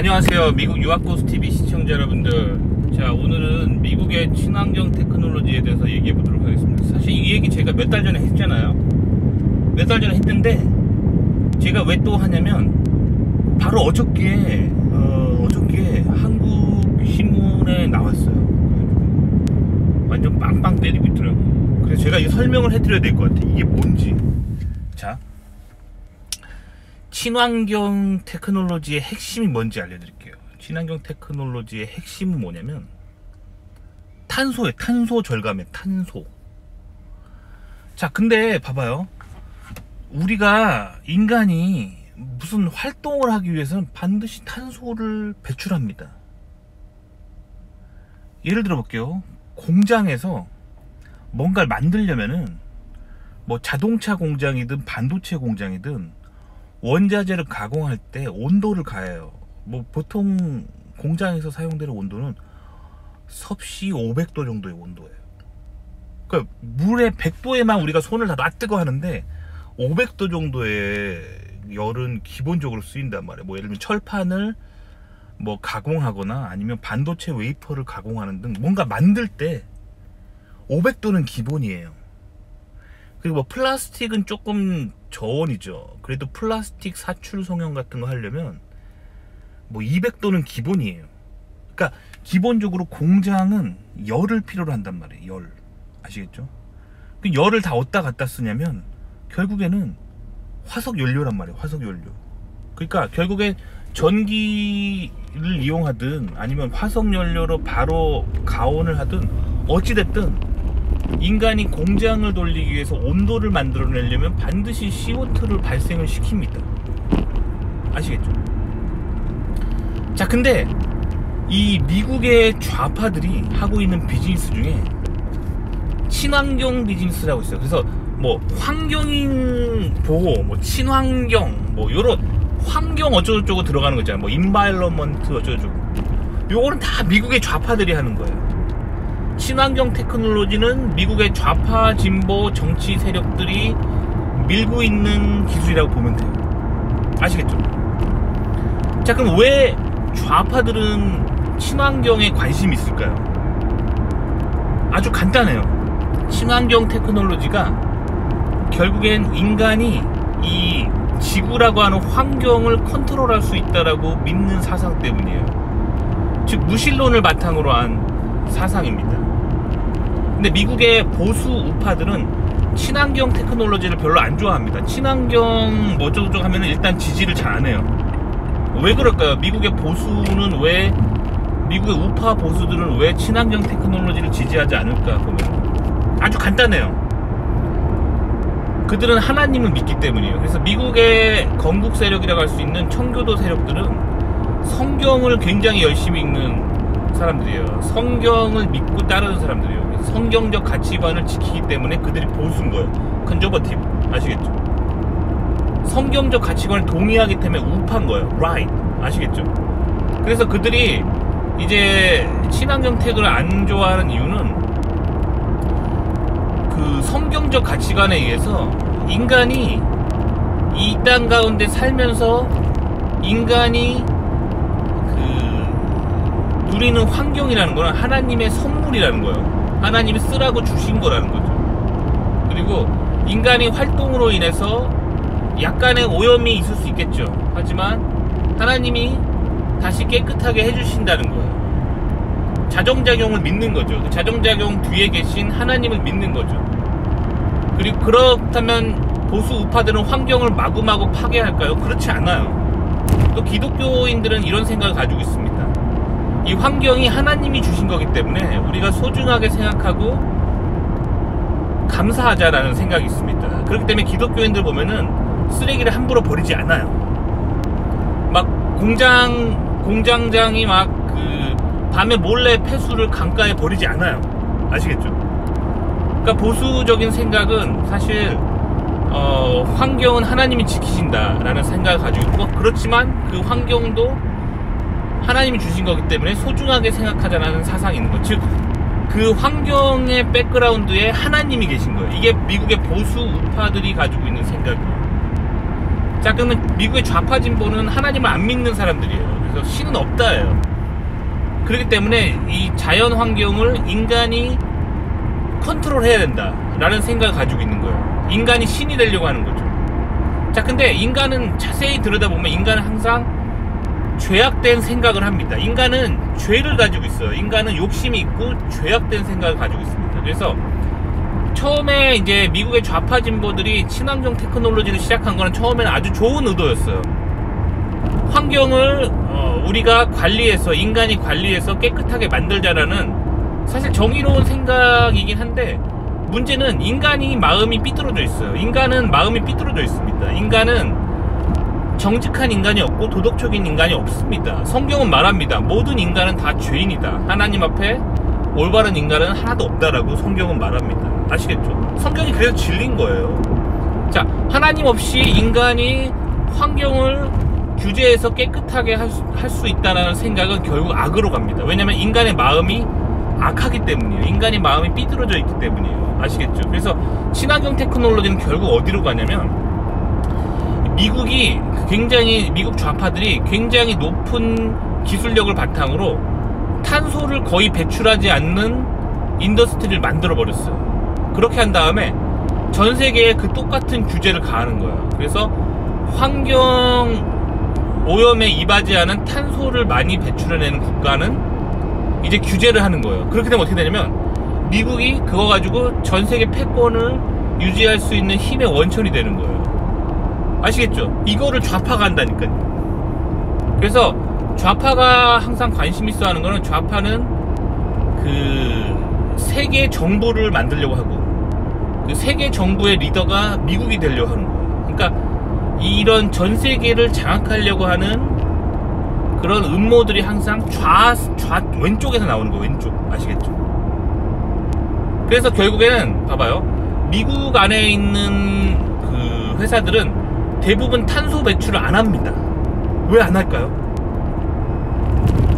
안녕하세요. 미국 유학고스TV 시청자 여러분들. 자, 오늘은 미국의 친환경 테크놀로지에 대해서 얘기해 보도록 하겠습니다. 사실 이 얘기 제가 몇 달 전에 했잖아요. 몇 달 전에 했는데 제가 왜 또 하냐면 바로 어저께 한국 신문에 나왔어요. 완전 빵빵 때리고 있더라고요. 그래서 제가 이 설명을 해드려야 될 것 같아요. 이게 뭔지. 자, 친환경 테크놀로지의 핵심이 뭔지 알려드릴게요. 친환경 테크놀로지의 핵심은 뭐냐면 탄소예요. 탄소 절감의 탄소. 자, 근데 봐봐요. 우리가 인간이 무슨 활동을 하기 위해서는 반드시 탄소를 배출합니다. 예를 들어 볼게요. 공장에서 뭔가를 만들려면은 뭐 자동차 공장이든 반도체 공장이든 원자재를 가공할 때 온도를 가해요. 뭐 보통 공장에서 사용되는 온도는 섭씨 500도 정도의 온도예요. 그러니까 물에 100도에만 우리가 손을 다 놔뜨고 하는데 500도 정도의 열은 기본적으로 쓰인단 말이에요. 뭐 예를 들면 철판을 뭐 가공하거나 아니면 반도체 웨이퍼를 가공하는 등 뭔가 만들 때 500도는 기본이에요. 그리고 뭐 플라스틱은 조금 저온이죠. 그래도 플라스틱 사출 성형 같은 거 하려면 뭐 200도는 기본이에요. 그러니까 기본적으로 공장은 열을 필요로 한단 말이에요. 열. 아시겠죠? 그 열을 다 어디다 갖다 쓰냐면 결국에는 화석 연료란 말이에요. 화석 연료. 그러니까 결국엔 전기를 이용하든 아니면 화석 연료로 바로 가온을 하든 어찌됐든 인간이 공장을 돌리기 위해서 온도를 만들어내려면 반드시 CO2를 발생을 시킵니다. 아시겠죠? 자, 근데 이 미국의 좌파들이 하고 있는 비즈니스 중에 친환경 비즈니스라고 있어요. 그래서 뭐 환경인 보호, 뭐 친환경, 뭐 요런 환경 어쩌고저쩌고 들어가는 거 있잖아요. 뭐 인바이러먼트 어쩌고저쩌고. 요거는 다 미국의 좌파들이 하는 거예요. 친환경 테크놀로지는 미국의 좌파 진보 정치 세력들이 밀고 있는 기술이라고 보면 돼요. 아시겠죠? 자, 그럼 왜 좌파들은 친환경에 관심이 있을까요? 아주 간단해요. 친환경 테크놀로지가 결국엔 인간이 이 지구라고 하는 환경을 컨트롤할 수 있다라고 믿는 사상 때문이에요. 즉 무신론을 바탕으로 한 사상입니다. 근데 미국의 보수 우파들은 친환경 테크놀로지를 별로 안 좋아합니다. 친환경 뭐 어쩌고저쩌고 하면은 일단 지지를 잘 안 해요. 왜 그럴까요? 미국의 우파 보수들은 왜 친환경 테크놀로지를 지지하지 않을까 보면 아주 간단해요. 그들은 하나님을 믿기 때문이에요. 그래서 미국의 건국 세력이라고 할 수 있는 청교도 세력들은 성경을 굉장히 열심히 읽는 사람들이에요. 성경을 믿고 따르는 사람들이에요. 성경적 가치관을 지키기 때문에 그들이 보수인 거예요. 컨저버티브. 아시겠죠? 성경적 가치관을 동의하기 때문에 우파인 거예요. right. 아시겠죠? 그래서 그들이 이제 친환경 테크를 안 좋아하는 이유는 그 성경적 가치관에 의해서 인간이 이 땅 가운데 살면서 인간이 누리는 환경이라는 거는 하나님의 선물이라는 거예요. 하나님이 쓰라고 주신 거라는 거죠. 그리고 인간이 활동으로 인해서 약간의 오염이 있을 수 있겠죠. 하지만 하나님이 다시 깨끗하게 해주신다는 거예요. 자정작용을 믿는 거죠. 그 자정작용 뒤에 계신 하나님을 믿는 거죠. 그리고 그렇다면 보수 우파들은 환경을 마구마구 파괴할까요? 그렇지 않아요. 또 기독교인들은 이런 생각을 가지고 있습니다. 이 환경이 하나님이 주신 거기 때문에 우리가 소중하게 생각하고 감사하자라는 생각이 있습니다. 그렇기 때문에 기독교인들 보면은 쓰레기를 함부로 버리지 않아요. 막 공장장이 막 그 밤에 몰래 폐수를 강가에 버리지 않아요. 아시겠죠? 그러니까 보수적인 생각은 사실 환경은 하나님이 지키신다라는 생각을 가지고 있고, 그렇지만 그 환경도 하나님이 주신 거기 때문에 소중하게 생각하자라는 사상이 있는 거죠. 즉, 그 환경의 백그라운드에 하나님이 계신 거예요. 이게 미국의 보수 우파들이 가지고 있는 생각이에요. 자, 그러면 미국의 좌파 진보는 하나님을 안 믿는 사람들이에요. 그래서 신은 없다예요. 그렇기 때문에 이 자연 환경을 인간이 컨트롤해야 된다 라는 생각을 가지고 있는 거예요. 인간이 신이 되려고 하는 거죠. 자, 근데 인간은 자세히 들여다보면 인간은 항상 죄악된 생각을 합니다. 인간은 죄를 가지고 있어요. 인간은 욕심이 있고 죄악된 생각을 가지고 있습니다. 그래서 처음에 이제 미국의 좌파 진보들이 친환경 테크놀로지를 시작한 거는 처음에는 아주 좋은 의도였어요. 환경을 우리가 관리해서, 인간이 관리해서 깨끗하게 만들자라는 사실 정의로운 생각이긴 한데, 문제는 인간이 마음이 삐뚤어져 있어요. 인간은 마음이 삐뚤어져 있습니다. 인간은 정직한 인간이 없고 도덕적인 인간이 없습니다. 성경은 말합니다. 모든 인간은 다 죄인이다. 하나님 앞에 올바른 인간은 하나도 없다라고 성경은 말합니다. 아시겠죠? 성경이 그래서 진리인 거예요. 자, 하나님 없이 인간이 환경을 규제해서 깨끗하게 할 수 있다는 생각은 결국 악으로 갑니다. 왜냐면 인간의 마음이 악하기 때문이에요. 인간의 마음이 삐뚤어져 있기 때문이에요. 아시겠죠? 그래서 친환경 테크놀로지는 결국 어디로 가냐면, 미국 좌파들이 굉장히 높은 기술력을 바탕으로 탄소를 거의 배출하지 않는 인더스트리를 만들어 버렸어요. 그렇게 한 다음에 전 세계에 그 똑같은 규제를 가하는 거예요. 그래서 환경 오염에 이바지하는 탄소를 많이 배출해내는 국가는 이제 규제를 하는 거예요. 그렇게 되면 어떻게 되냐면, 미국이 그거 가지고 전 세계 패권을 유지할 수 있는 힘의 원천이 되는 거예요. 아시겠죠? 이거를 좌파가 한다니까요. 그래서 좌파가 항상 관심 있어 하는 거는, 좌파는 그 세계 정부를 만들려고 하고, 그 세계 정부의 리더가 미국이 되려고 하는 거예요. 그러니까 이런 전 세계를 장악하려고 하는 그런 음모들이 항상 왼쪽에서 나오는 거예요. 왼쪽. 아시겠죠? 그래서 결국에는 봐봐요. 미국 안에 있는 그 회사들은 대부분 탄소 배출을 안 합니다. 왜 안 할까요?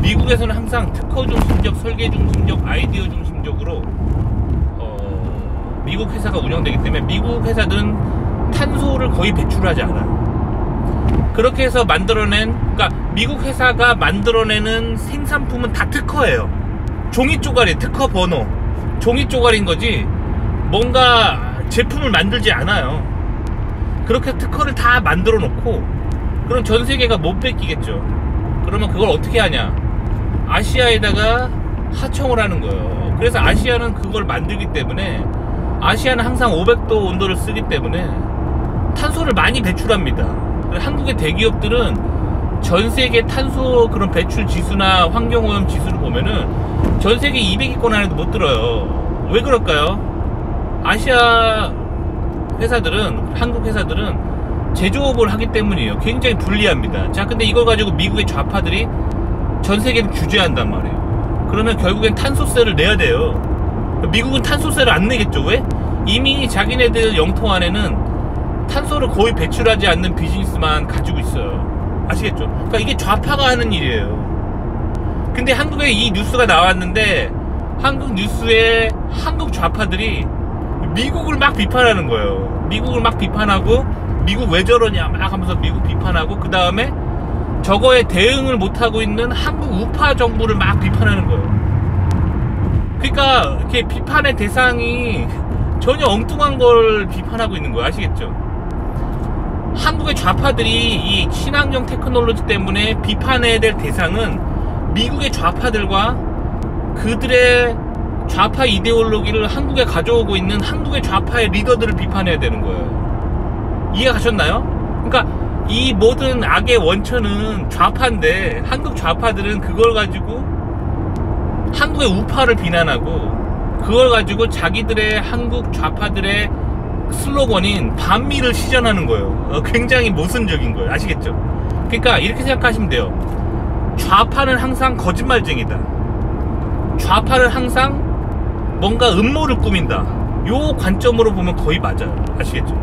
미국에서는 항상 특허 중심적, 설계 중심적, 아이디어 중심적으로 미국 회사가 운영되기 때문에 미국 회사들은 탄소를 거의 배출하지 않아요. 그렇게 해서 그러니까 미국 회사가 만들어내는 생산품은 다 특허예요. 종이 쪼가리, 특허 번호, 종이 쪼가리인 거지 뭔가 제품을 만들지 않아요. 그렇게 특허를 다 만들어 놓고, 그럼 전 세계가 못 뺏기겠죠. 그러면 그걸 어떻게 하냐? 아시아에다가 하청을 하는 거예요. 그래서 아시아는 그걸 만들기 때문에, 아시아는 항상 500도 온도를 쓰기 때문에 탄소를 많이 배출합니다. 한국의 대기업들은 전 세계 탄소 그런 배출 지수나 환경오염 지수를 보면은 전 세계 200위권 안에도 못 들어요. 왜 그럴까요? 아시아 회사들은, 한국 회사들은 제조업을 하기 때문이에요. 굉장히 불리합니다. 자, 근데 이걸 가지고 미국의 좌파들이 전 세계를 규제한단 말이에요. 그러면 결국엔 탄소세를 내야 돼요. 미국은 탄소세를 안 내겠죠. 왜? 이미 자기네들 영토 안에는 탄소를 거의 배출하지 않는 비즈니스만 가지고 있어요. 아시겠죠? 그러니까 이게 좌파가 하는 일이에요. 근데 한국에 이 뉴스가 나왔는데, 한국 뉴스에 한국 좌파들이 미국을 막 비판하는 거예요. 미국을 막 비판하고, 미국 왜 저러냐 막 하면서 미국 비판하고, 그 다음에 저거에 대응을 못하고 있는 한국 우파 정부를 막 비판하는 거예요. 그러니까 이렇게 비판의 대상이 전혀 엉뚱한 걸 비판하고 있는 거예요. 아시겠죠? 한국의 좌파들이 이 친환경 테크놀로지 때문에 비판해야 될 대상은 미국의 좌파들과 그들의 좌파 이데올로기를 한국에 가져오고 있는 한국의 좌파의 리더들을 비판해야 되는 거예요. 이해 가셨나요? 그러니까 이 모든 악의 원천은 좌파인데, 한국 좌파들은 그걸 가지고 한국의 우파를 비난하고, 그걸 가지고 자기들의 한국 좌파들의 슬로건인 반미를 시전하는 거예요. 굉장히 모순적인 거예요. 아시겠죠? 그러니까 이렇게 생각하시면 돼요. 좌파는 항상 거짓말쟁이다. 좌파는 항상 뭔가 음모를 꾸민다. 요 관점으로 보면 거의 맞아요. 아시겠죠?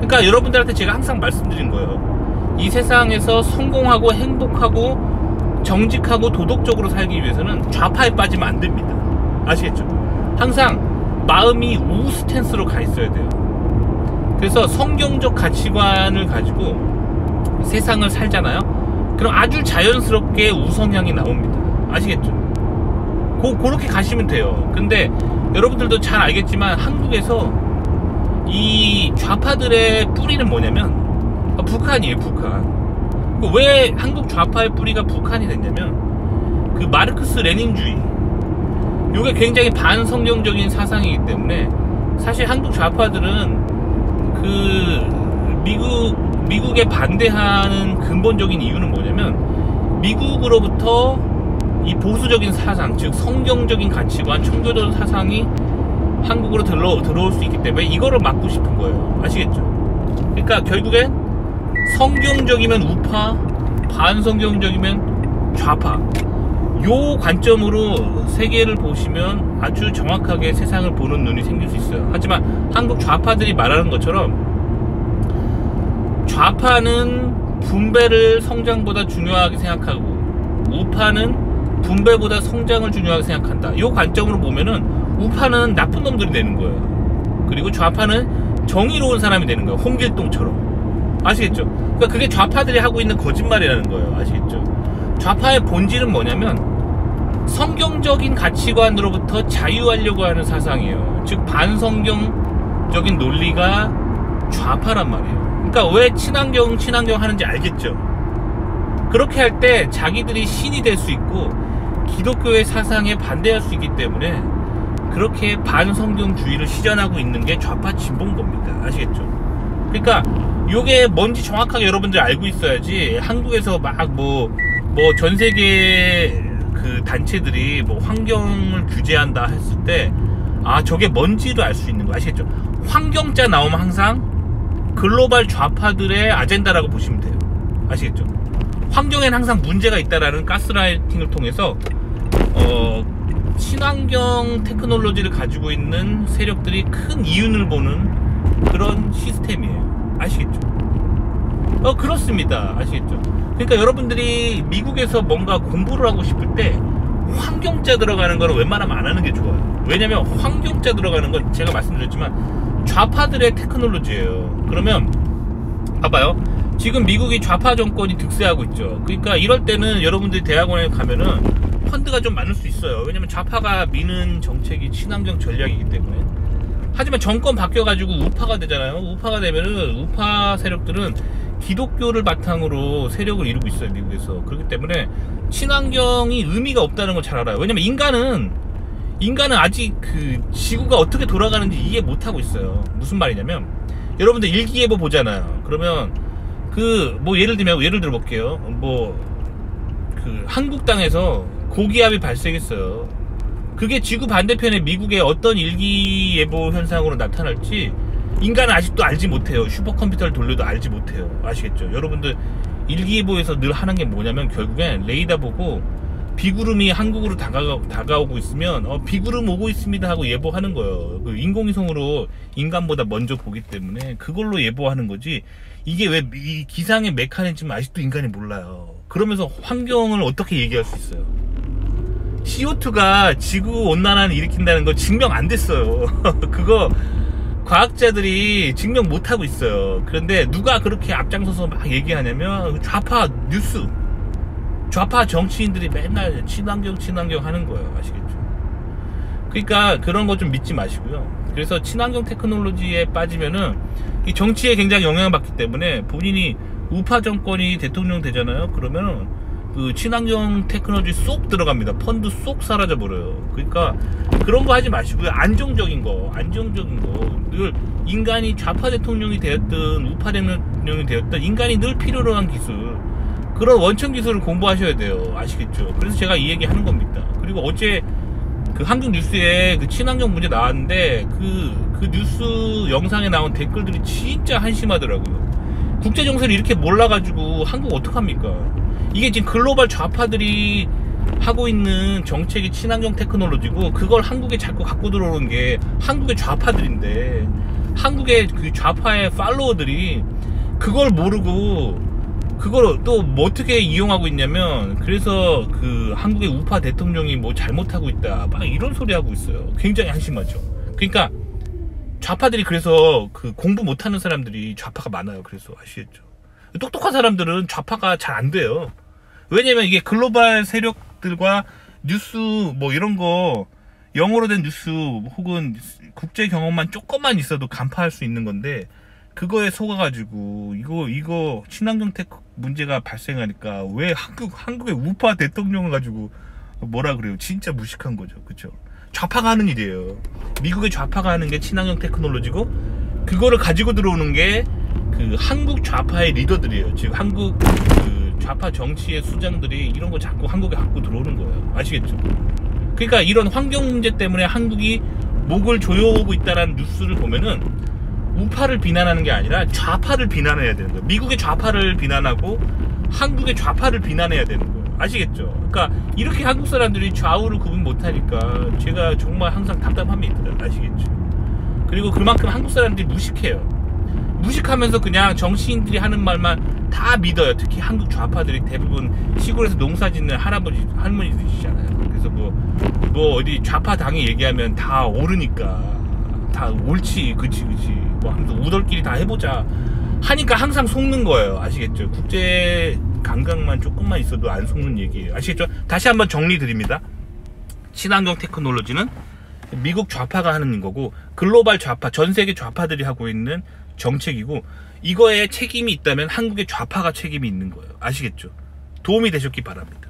그러니까 여러분들한테 제가 항상 말씀드린 거예요. 이 세상에서 성공하고 행복하고 정직하고 도덕적으로 살기 위해서는 좌파에 빠지면 안 됩니다. 아시겠죠? 항상 마음이 우 스탠스로 가 있어야 돼요. 그래서 성경적 가치관을 가지고 세상을 살잖아요. 그럼 아주 자연스럽게 우성향이 나옵니다. 아시겠죠? 그렇게 가시면 돼요. 근데 여러분들도 잘 알겠지만 한국에서 이 좌파들의 뿌리는 뭐냐면 북한이에요. 북한. 왜 한국 좌파의 뿌리가 북한이 됐냐면 그 마르크스 레닌주의, 이게 굉장히 반성경적인 사상이기 때문에 사실 한국 좌파들은 그 미국에 반대하는 근본적인 이유는 뭐냐면 미국으로부터 이 보수적인 사상, 즉 성경적인 가치관, 청교도 사상이 한국으로 들어올 수 있기 때문에 이거를 막고 싶은 거예요. 아시겠죠? 그러니까 결국엔 성경적이면 우파, 반성경적이면 좌파, 요 관점으로 세계를 보시면 아주 정확하게 세상을 보는 눈이 생길 수 있어요. 하지만 한국 좌파들이 말하는 것처럼 좌파는 분배를 성장보다 중요하게 생각하고 우파는 분배보다 성장을 중요하게 생각한다. 이 관점으로 보면은 우파는 나쁜 놈들이 되는 거예요. 그리고 좌파는 정의로운 사람이 되는 거예요. 홍길동처럼. 아시겠죠? 그러니까 그게 좌파들이 하고 있는 거짓말이라는 거예요. 아시겠죠? 좌파의 본질은 뭐냐면 성경적인 가치관으로부터 자유하려고 하는 사상이에요. 즉 반성경적인 논리가 좌파란 말이에요. 그러니까 왜 친환경 하는지 알겠죠? 그렇게 할 때 자기들이 신이 될 수 있고 기독교의 사상에 반대할 수 있기 때문에 그렇게 반성경주의를 실현하고 있는 게 좌파 진보인 겁니다. 아시겠죠? 그러니까 요게 뭔지 정확하게 여러분들 알고 있어야지 한국에서 막 전 세계 그 단체들이 뭐 환경을 규제한다 했을 때 저게 뭔지를 알 수 있는 거 아시겠죠? 환경자 나오면 항상 글로벌 좌파들의 아젠다라고 보시면 돼요. 아시겠죠? 환경에는 항상 문제가 있다라는 가스라이팅을 통해서 친환경 테크놀로지를 가지고 있는 세력들이 큰 이윤을 보는 그런 시스템이에요. 아시겠죠? 그렇습니다. 아시겠죠? 그러니까 여러분들이 미국에서 뭔가 공부를 하고 싶을 때 환경자 들어가는 거는 웬만하면 안 하는 게 좋아요. 왜냐면 환경자 들어가는 건 제가 말씀드렸지만 좌파들의 테크놀로지예요. 그러면 봐봐요. 지금 미국이 좌파 정권이 득세하고 있죠. 그러니까 이럴 때는 여러분들이 대학원에 가면은 펀드가 좀 많을 수 있어요. 왜냐면 좌파가 미는 정책이 친환경 전략이기 때문에. 하지만 정권 바뀌어가지고 우파가 되잖아요. 우파가 되면은 우파 세력들은 기독교를 바탕으로 세력을 이루고 있어요. 미국에서. 그렇기 때문에 친환경이 의미가 없다는 걸 잘 알아요. 왜냐면 인간은 아직 그 지구가 어떻게 돌아가는지 이해 못하고 있어요. 무슨 말이냐면 여러분들 일기예보 보잖아요. 그러면 예를 들어볼게요. 한국 땅에서 고기압이 발생했어요. 그게 지구 반대편에 미국의 어떤 일기예보 현상으로 나타날지 인간은 아직도 알지 못해요. 슈퍼컴퓨터를 돌려도 알지 못해요. 아시겠죠? 여러분들 일기예보에서 늘 하는 게 뭐냐면 결국엔 레이더 보고 비구름이 한국으로 다가오고 있으면 비구름 오고 있습니다 하고 예보하는 거예요. 그 인공위성으로 인간보다 먼저 보기 때문에 그걸로 예보하는 거지. 이게 왜 이 기상의 메커니즘을 아직도 인간이 몰라요. 그러면서 환경을 어떻게 얘기할 수 있어요? CO2가 지구 온난화를 일으킨다는 거 증명 안 됐어요. 그거 과학자들이 증명 못 하고 있어요. 그런데 누가 그렇게 앞장서서 막 얘기하냐면 좌파 뉴스, 좌파 정치인들이 맨날 친환경 하는 거예요. 아시겠죠? 그러니까 그런 거 좀 믿지 마시고요. 그래서 친환경 테크놀로지에 빠지면은 이 정치에 굉장히 영향을 받기 때문에 본인이 우파 정권이 대통령 되잖아요. 그러면은 그 친환경 테크놀로지 쏙 들어갑니다. 펀드 쏙 사라져 버려요. 그러니까 그런 거 하지 마시고요. 안정적인 거 늘 인간이 좌파 대통령이 되었든 우파 대통령이 되었든 인간이 늘 필요로 한 기술, 그런 원천 기술을 공부하셔야 돼요. 아시겠죠? 그래서 제가 이 얘기 하는 겁니다. 그리고 어제 그 한국 뉴스에 그 친환경 문제 나왔는데 그 뉴스 영상에 나온 댓글들이 진짜 한심하더라고요. 국제 정세를 이렇게 몰라가지고 한국 어떡합니까? 이게 지금 글로벌 좌파들이 하고 있는 정책이 친환경 테크놀로지고 그걸 한국에 자꾸 갖고 들어오는 게 한국의 좌파들인데 한국의 그 좌파의 팔로워들이 그걸 모르고 그걸 또 뭐 어떻게 이용하고 있냐면 그래서 그 한국의 우파 대통령이 뭐 잘못하고 있다 막 이런 소리 하고 있어요. 굉장히 한심하죠. 그러니까 좌파들이 그래서 그 공부 못하는 사람들이 좌파가 많아요. 그래서 아시겠죠? 똑똑한 사람들은 좌파가 잘 안 돼요. 왜냐면 이게 글로벌 세력들과 뉴스 뭐 이런 거 영어로 된 뉴스 혹은 국제 경험만 조금만 있어도 간파할 수 있는 건데 그거에 속아가지고 이거 친환경 테크 문제가 발생하니까 왜 한국의 우파 대통령을 가지고 뭐라 그래요? 진짜 무식한 거죠, 그렇죠? 좌파가 하는 일이에요. 미국의 좌파가 하는 게 친환경 테크놀로지고 그거를 가지고 들어오는 게 그 한국 좌파의 리더들이에요. 지금 한국 그 좌파 정치의 수장들이 이런 거 자꾸 한국에 갖고 들어오는 거예요. 아시겠죠? 그러니까 이런 환경 문제 때문에 한국이 목을 조여오고 있다라는 뉴스를 보면은 우파를 비난하는 게 아니라 좌파를 비난해야 되는 거예요. 미국의 좌파를 비난하고 한국의 좌파를 비난해야 되는 거예요. 아시겠죠? 그러니까 이렇게 한국 사람들이 좌우를 구분 못하니까 제가 정말 항상 답답합니다. 아시겠죠? 그리고 그만큼 한국 사람들이 무식해요. 무식하면서 그냥 정치인들이 하는 말만 다 믿어요. 특히 한국 좌파들이 대부분 시골에서 농사 짓는 할아버지, 할머니들이시잖아요. 그래서 뭐 어디 좌파 당이 얘기하면 다 옳으니까 다 옳지, 그치 뭐 하면서 우덜끼리 다 해보자 하니까 항상 속는 거예요. 아시겠죠? 국제 감각만 조금만 있어도 안 속는 얘기예요. 아시겠죠? 다시 한번 정리 드립니다. 친환경 테크놀로지는 미국 좌파가 하는 거고 글로벌 좌파, 전 세계 좌파들이 하고 있는 정책이고 이거에 책임이 있다면 한국의 좌파가 책임이 있는 거예요. 아시겠죠? 도움이 되셨기 바랍니다.